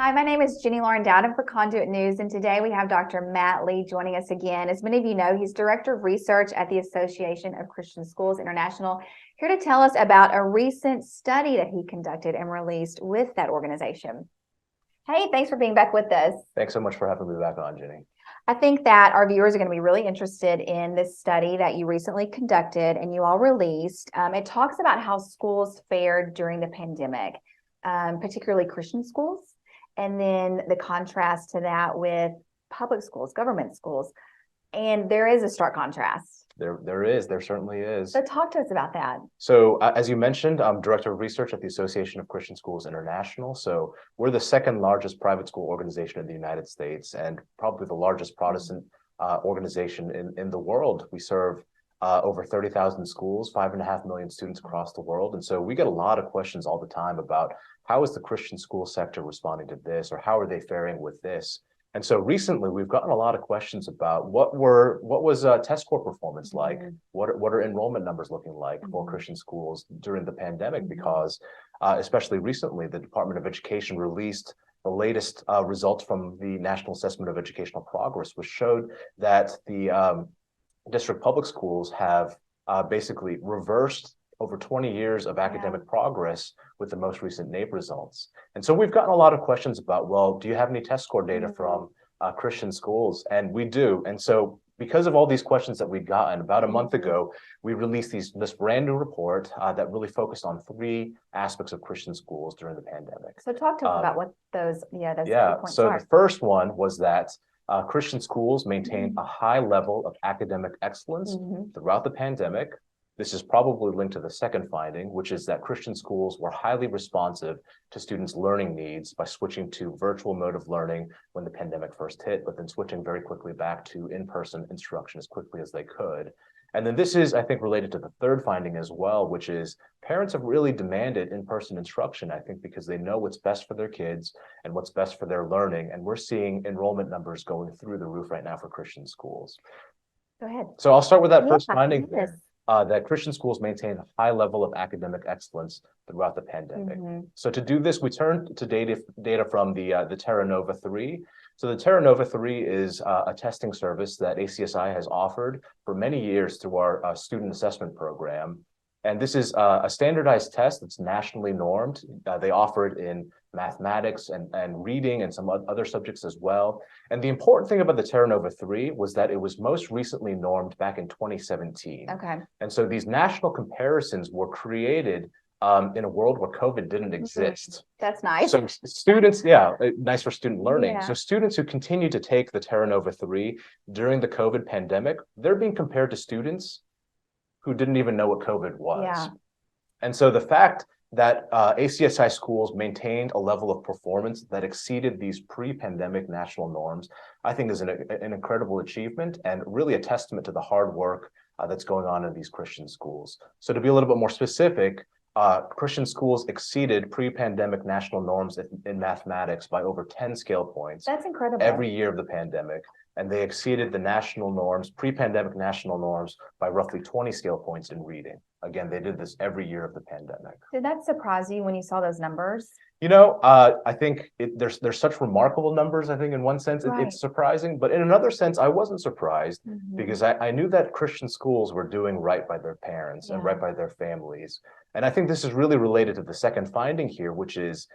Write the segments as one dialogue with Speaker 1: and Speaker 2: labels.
Speaker 1: Hi, my name is Jenny Lauren Dowden for Conduit News, and today we have Dr. Matt Lee joining us again. As many of you know, he's Director of Research at the Association of Christian Schools International, here to tell us about a recent study that he conducted and released with that organization. Hey, thanks for being back with us.
Speaker 2: Thanks so much for having me back on, Jenny.
Speaker 1: I think that our viewers are going to be really interested in this study that you recently conducted and you all released. It talks about how schools fared during the pandemic, particularly Christian schools, and then the contrast to that with public schools, government schools. And there is a stark contrast.
Speaker 2: There certainly is.
Speaker 1: So talk to us about that.
Speaker 2: So as you mentioned, I'm Director of Research at the Association of Christian Schools International. So we're the second largest private school organization in the United States and probably the largest Protestant organization in the world. We serve over 30,000 schools, 5.5 million students across the world. And so we get a lot of questions all the time about how is the Christian school sector responding to this, or how are they faring with this? And so recently we've gotten a lot of questions about what was test score performance like? What are enrollment numbers looking like for Christian schools during the pandemic? Because especially recently, the Department of Education released the latest results from the National Assessment of Educational Progress, which showed that the district public schools have basically reversed over 20 years of academic progress with the most recent NAEP results. And so we've gotten a lot of questions about, well, do you have any test score data from Christian schools? And we do. And so because of all these questions that we'd gotten, about a month ago, we released this brand new report that really focused on 3 aspects of Christian schools during the pandemic.
Speaker 1: So talk to us about what those points
Speaker 2: so
Speaker 1: are.
Speaker 2: The first one was that Christian schools maintained a high level of academic excellence throughout the pandemic. This is probably linked to the second finding, which is that Christian schools were highly responsive to students' learning needs by switching to virtual mode of learning when the pandemic first hit, but then switching very quickly back to in-person instruction as quickly as they could. And then this is, I think, related to the third finding as well, which is parents have really demanded in-person instruction, I think, because they know what's best for their kids and what's best for their learning. And we're seeing enrollment numbers going through the roof right now for Christian schools.
Speaker 1: Go ahead.
Speaker 2: So I'll start with that first finding there. That Christian schools maintain a high level of academic excellence throughout the pandemic. So to do this, we turned to data from the Terra Nova 3. So the Terra Nova 3 is a testing service that ACSI has offered for many years through our student assessment program. And this is a standardized test that's nationally normed. They offer it in mathematics and reading and some other subjects as well. And the important thing about the Terra Nova 3 was that it was most recently normed back in 2017.
Speaker 1: Okay.
Speaker 2: And so these national comparisons were created in a world where COVID didn't exist.
Speaker 1: That's nice.
Speaker 2: So students, nice for student learning. Yeah. So students who continue to take the Terra Nova 3 during the COVID pandemic, they're being compared to students who didn't even know what COVID was.
Speaker 1: Yeah.
Speaker 2: And so the fact that ACSI schools maintained a level of performance that exceeded these pre-pandemic national norms, I think is an incredible achievement and really a testament to the hard work that's going on in these Christian schools. So to be a little bit more specific, Christian schools exceeded pre-pandemic national norms in mathematics by over 10 scale points.
Speaker 1: That's incredible.
Speaker 2: Every year of the pandemic. And they exceeded the national norms, pre-pandemic national norms, by roughly 20 scale points in reading. Again, they did this every year of the pandemic.
Speaker 1: Did that surprise you when you saw those numbers?
Speaker 2: You know, I think there's such remarkable numbers. I think in one sense it's surprising, but in another sense, I wasn't surprised because I knew that Christian schools were doing right by their parents and right by their families. And I think this is really related to the second finding here, which is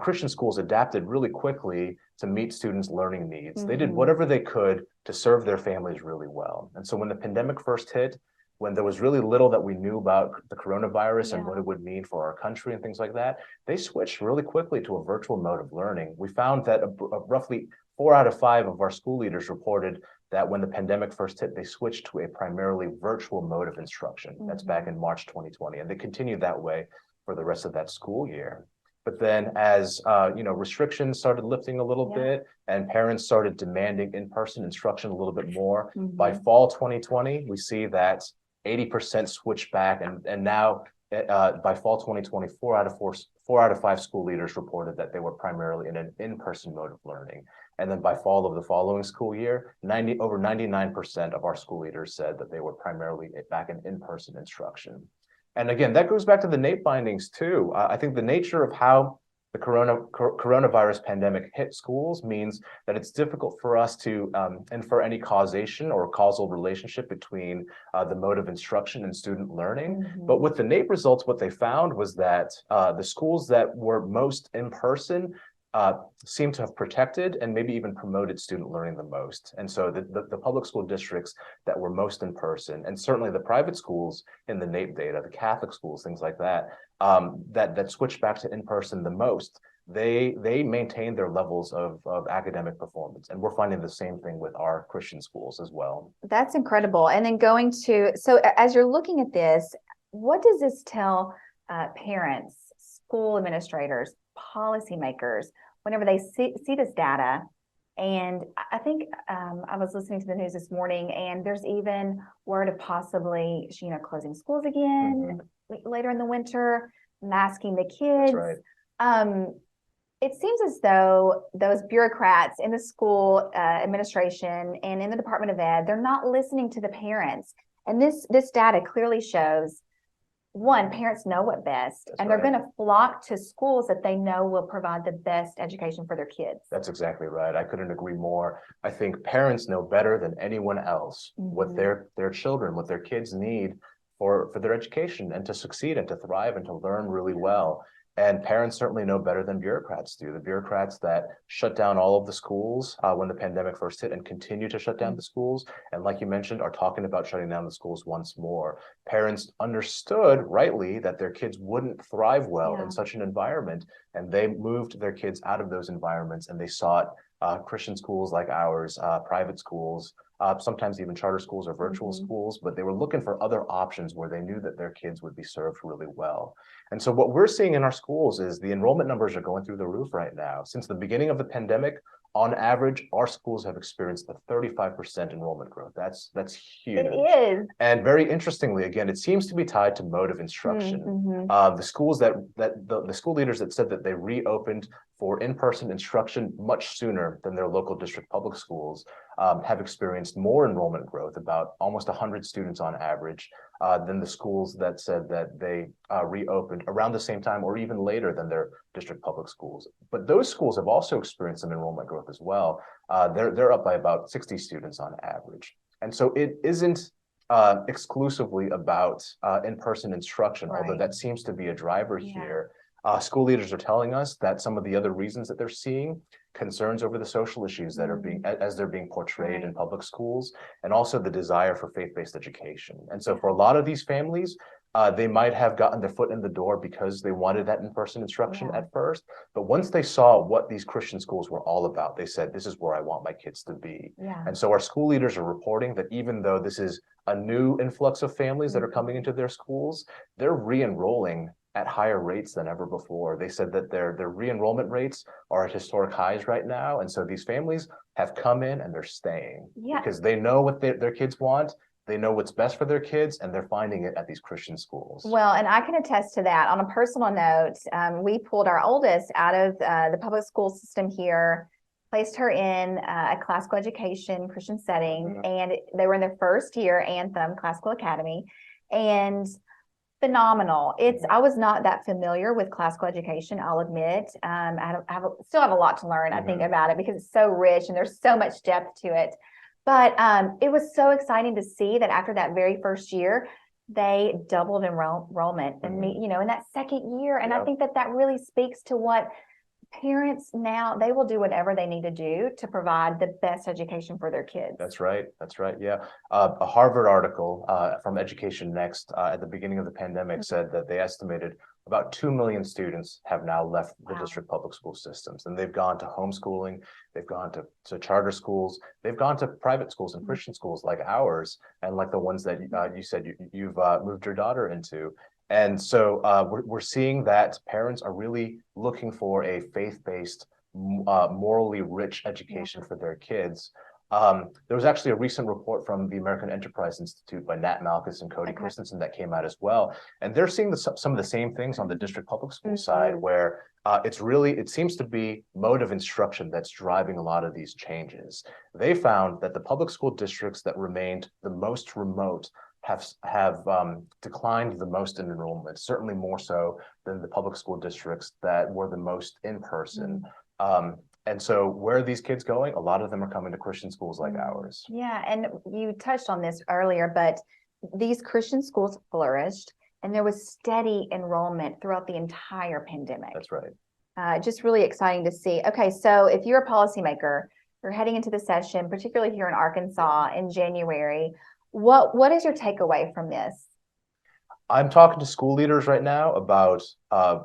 Speaker 2: Christian schools adapted really quickly to meet students' learning needs. They did whatever they could to serve their families really well. And so when the pandemic first hit, when there was really little that we knew about the coronavirus and what it would mean for our country and things like that, they switched really quickly to a virtual mode of learning. We found that roughly 4 out of 5 of our school leaders reported that when the pandemic first hit, they switched to a primarily virtual mode of instruction. That's back in March 2020, and they continued that way for the rest of that school year. But then as restrictions started lifting a little bit and parents started demanding in-person instruction a little bit more, by fall 2020, we see that 80% switched back, and now by fall 2020, 4 out of 5 school leaders reported that they were primarily in an in-person mode of learning. And then by fall of the following school year, over 99% of our school leaders said that they were primarily back in in-person instruction. And again, that goes back to the NAEP findings too. I think the nature of how the coronavirus pandemic hit schools means that it's difficult for us to infer any causation or causal relationship between the mode of instruction and student learning. But with the NAEP results, what they found was that the schools that were most in person seem to have protected and maybe even promoted student learning the most. And so the public school districts that were most in person, and certainly the private schools in the NAEP data, the Catholic schools, things like that, that switched back to in person the most, they maintain their levels of academic performance. And we're finding the same thing with our Christian schools as well.
Speaker 1: That's incredible. And then so as you're looking at this, what does this tell parents, school administrators, policymakers, whenever they see this data? And I think I was listening to the news this morning, and there's even word of possibly, closing schools again later in the winter, masking the kids.
Speaker 2: That's right.
Speaker 1: It seems as though those bureaucrats in the school administration and in the Department of Ed, they're not listening to the parents. And this data clearly shows, one, parents know what best, and they're going to flock to schools that they know will provide the best education for their kids.
Speaker 2: That's exactly right. I couldn't agree more. I think parents know better than anyone else what their children, what their kids need for their education and to succeed and to thrive and to learn really well. And parents certainly know better than bureaucrats do. The bureaucrats that shut down all of the schools when the pandemic first hit and continue to shut down the schools, and like you mentioned, are talking about shutting down the schools once more. Parents understood rightly that their kids wouldn't thrive well in such an environment, and they moved their kids out of those environments, and they sought Christian schools like ours, private schools, sometimes even charter schools or virtual schools, but they were looking for other options where they knew that their kids would be served really well. And so what we're seeing in our schools is the enrollment numbers are going through the roof right now. Since the beginning of the pandemic, on average, our schools have experienced a 35% enrollment growth. That's huge.
Speaker 1: It is.
Speaker 2: And very interestingly, again, it seems to be tied to mode of instruction. The schools the school leaders that said that they reopened for in-person instruction much sooner than their local district public schools have experienced more enrollment growth, about almost 100 students on average, than the schools that said that they reopened around the same time or even later than their district public schools. But those schools have also experienced some enrollment growth as well. They're up by about 60 students on average. And so it isn't exclusively about in-person instruction, although that seems to be a driver here. School leaders are telling us that some of the other reasons that they're seeing concerns over the social issues that are they're being portrayed in public schools, and also the desire for faith-based education. And so for a lot of these families, they might have gotten their foot in the door because they wanted that in-person instruction at first. But once they saw what these Christian schools were all about, they said, this is where I want my kids to be. And so our school leaders are reporting that even though this is a new influx of families that are coming into their schools, they're re-enrolling at higher rates than ever before. They said that their re-enrollment rates are at historic highs right now. And so these families have come in and they're staying because they know what their kids want. They know what's best for their kids, and they're finding it at these Christian schools.
Speaker 1: Well, and I can attest to that. On a personal note, we pulled our oldest out of the public school system here, placed her in a classical education Christian setting, and they were in their first year, Anthem Classical Academy, and phenomenal. I was not that familiar with classical education, I'll admit. I still have a lot to learn, I think, about it because it's so rich and there's so much depth to it. But it was so exciting to see that after that very first year, they doubled enrollment and in that second year. And I think that really speaks to what parents now, they will do whatever they need to do to provide the best education for their kids.
Speaker 2: That's right. Yeah. A Harvard article from Education Next at the beginning of the pandemic said that they estimated about 2 million students have now left the district public school systems, and they've gone to homeschooling, they've gone to charter schools, they've gone to private schools and Christian schools like ours, and like the ones that you said you've moved your daughter into. And so we're seeing that parents are really looking for a faith-based, morally rich education for their kids. There was actually a recent report from the American Enterprise Institute by Nat Malkus and Cody Christensen that came out as well. And they're seeing some of the same things on the district public school side, where it seems to be mode of instruction that's driving a lot of these changes. They found that the public school districts that remained the most remote have declined the most in enrollment, certainly more so than the public school districts that were the most in person. And so where are these kids going? A lot of them are coming to Christian schools like ours.
Speaker 1: Yeah, and you touched on this earlier, but these Christian schools flourished and there was steady enrollment throughout the entire pandemic.
Speaker 2: That's right.
Speaker 1: Just really exciting to see. Okay, so if you're a policymaker, you're heading into the session, particularly here in Arkansas in January, what is your takeaway from this?
Speaker 2: I'm talking to school leaders right now about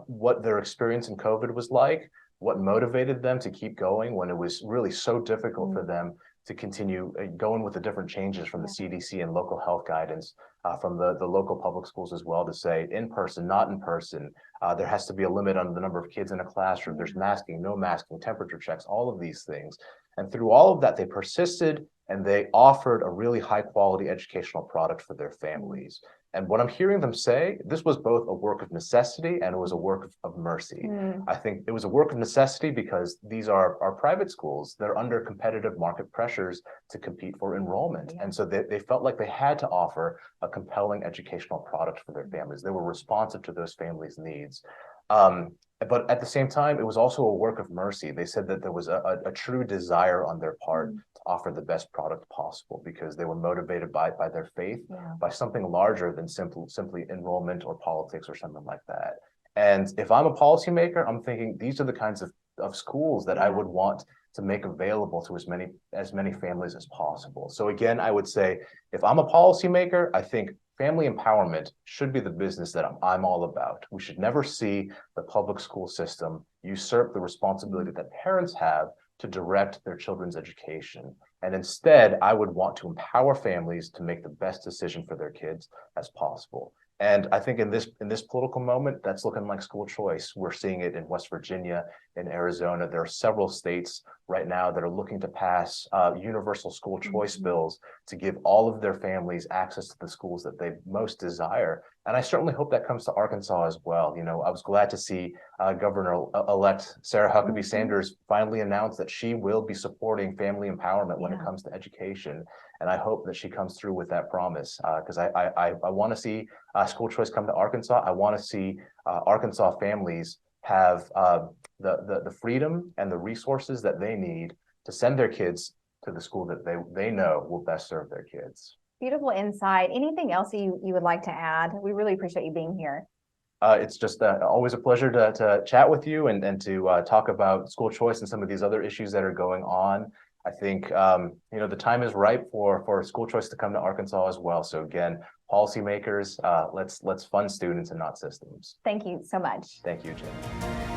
Speaker 2: what their experience in COVID was like, what motivated them to keep going when it was really so difficult for them to continue going with the different changes from the CDC and local health guidance, from the local public schools as well, to say in person, not in person. There has to be a limit on the number of kids in a classroom. There's masking, no masking, temperature checks, all of these things. And through all of that, they persisted and they offered a really high quality educational product for their families. And what I'm hearing them say, this was both a work of necessity and it was a work of mercy. I think it was a work of necessity because these are private schools. They're under competitive market pressures to compete for enrollment. And so they felt like they had to offer a compelling educational product for their families. They were responsive to those families' needs. But at the same time, it was also a work of mercy. They said that there was a true desire on their part to offer the best product possible because they were motivated by their faith, by something larger than simply enrollment or politics or something like that. And if I'm a policymaker, I'm thinking these are the kinds of schools that I would want to make available to as many families as possible. So again, I would say if I'm a policymaker, I think family empowerment should be the business that I'm all about. We should never see the public school system usurp the responsibility that parents have to direct their children's education. And instead, I would want to empower families to make the best decision for their kids as possible. And I think in this political moment, that's looking like school choice. We're seeing it in West Virginia, in Arizona. There are several states right now that are looking to pass universal school choice bills to give all of their families access to the schools that they most desire. And I certainly hope that comes to Arkansas as well. You know, I was glad to see Governor-elect Sarah Huckabee Sanders finally announce that she will be supporting family empowerment when it comes to education. And I hope that she comes through with that promise because I want to see school choice come to Arkansas. I want to see Arkansas families have the freedom and the resources that they need to send their kids to the school that they know will best serve their kids.
Speaker 1: Beautiful insight. Anything else you would like to add? We really appreciate you being here.
Speaker 2: It's just always a pleasure to chat with you and to talk about school choice and some of these other issues that are going on. I think the time is ripe for school choice to come to Arkansas as well. So again, policymakers, let's fund students and not systems.
Speaker 1: Thank you so much.
Speaker 2: Thank you, Jim.